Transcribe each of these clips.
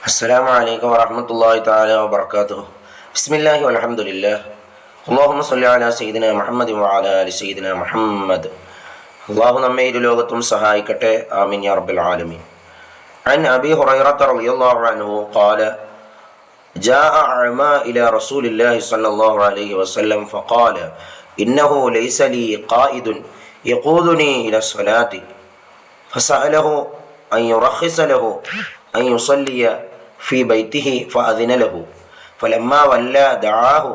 السلام عليكم ورحمة الله تعالى وبركاته. بسم الله والحمد لله. اللهم صل على سيدنا محمد وعلى آل سيدنا محمد. അള്ളാഹു നമ്മെ ഇരു ലോകത്തും സഹായിക്കട്ടെ. ആമീൻ യാ റബ്ബൽ ആലമീൻ. عن أبي هريرة رضي الله عنه قال جاء أعمى إلى رسول الله صلى الله عليه وسلم فقال إنه ليس لي قائد يقودني إلى الصلاة فسأله أن يرخص له أن يصلي في بيته فأذن له فلما ولى دعاه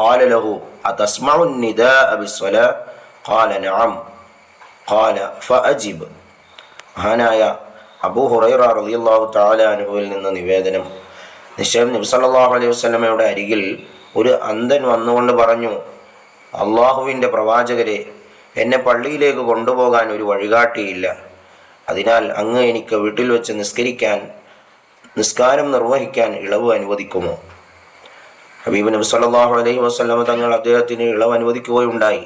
قال له أتسمع النداء بالصلاة قال نعم قال فأجب. മഹാനായ അബൂ ഹുറൈറ റളിയല്ലാഹു തആല അൻഹുവിൽ നിന്ന് നിവേദനം, നിശ്ചയം നബി സല്ലല്ലാഹു അലൈഹി വസല്ലമയുടെ അരികിൽ ഒരു അന്ധൻ വന്നുകൊണ്ട് പറഞ്ഞു, അള്ളാഹുവിൻ്റെ പ്രവാചകരെ, എന്നെ പള്ളിയിലേക്ക് കൊണ്ടുപോകാൻ ഒരു വഴികാട്ടിയില്ല. അതിനാൽ അങ്ങ് എനിക്ക് വീട്ടിൽ വെച്ച് നിസ്കാരം നിർവഹിക്കാൻ ഇളവ് അനുവദിക്കുമോ? ഹബീബ് നബി സല്ലല്ലാഹു അലൈഹി വസല്ലമ തങ്ങൾ അദ്ദേഹത്തിന് ഇളവ് അനുവദിക്കുകയുണ്ടായി.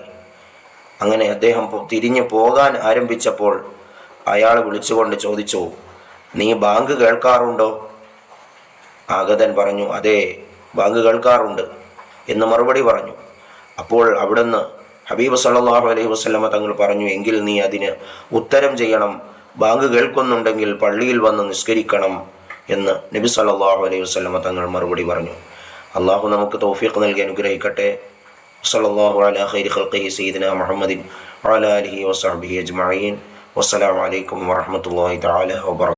അങ്ങനെ അദ്ദേഹം തിരിഞ്ഞു പോകാൻ ആരംഭിച്ചപ്പോൾ അയാൾ വിളിച്ചുകൊണ്ട് ചോദിച്ചു, നീ ബാങ്ക് കേൾക്കാറുണ്ടോ? ആഗതൻ പറഞ്ഞു, അതെ, ബാങ്ക് കേൾക്കാറുണ്ട് എന്ന് മറുപടി പറഞ്ഞു. അപ്പോൾ അവിടുന്ന് ഹബീബ് സല്ലല്ലാഹു അലൈഹി വസല്ലമ തങ്ങൾ പറഞ്ഞു, എങ്കിൽ നീ അതിന് ഉത്തരം ചെയ്യണം, ബാങ്ക് കേൾക്കുന്നുണ്ടെങ്കിൽ പള്ളിയിൽ വന്ന് നിസ്കരിക്കണം എന്ന് നബി സല്ലല്ലാഹു അലൈഹി വസല്ലമ തങ്ങൾ മറുപടി പറഞ്ഞു. അള്ളാഹു നമുക്ക് തൗഫീഖ് നൽകി അനുഗ്രഹിക്കട്ടെ. സല്ലല്ലാഹു അലാ ഖൈരി ഖൽഖിഹി സയ്യിദിനാ മുഹമ്മദിൻ വഅലാ ആലിഹി വസഹ്ബിഹി അജ്മഈൻ. വസ്സലാമു അലൈക്കും വറഹ്മത്തുള്ളാഹി തആല വബറകാതുഹു.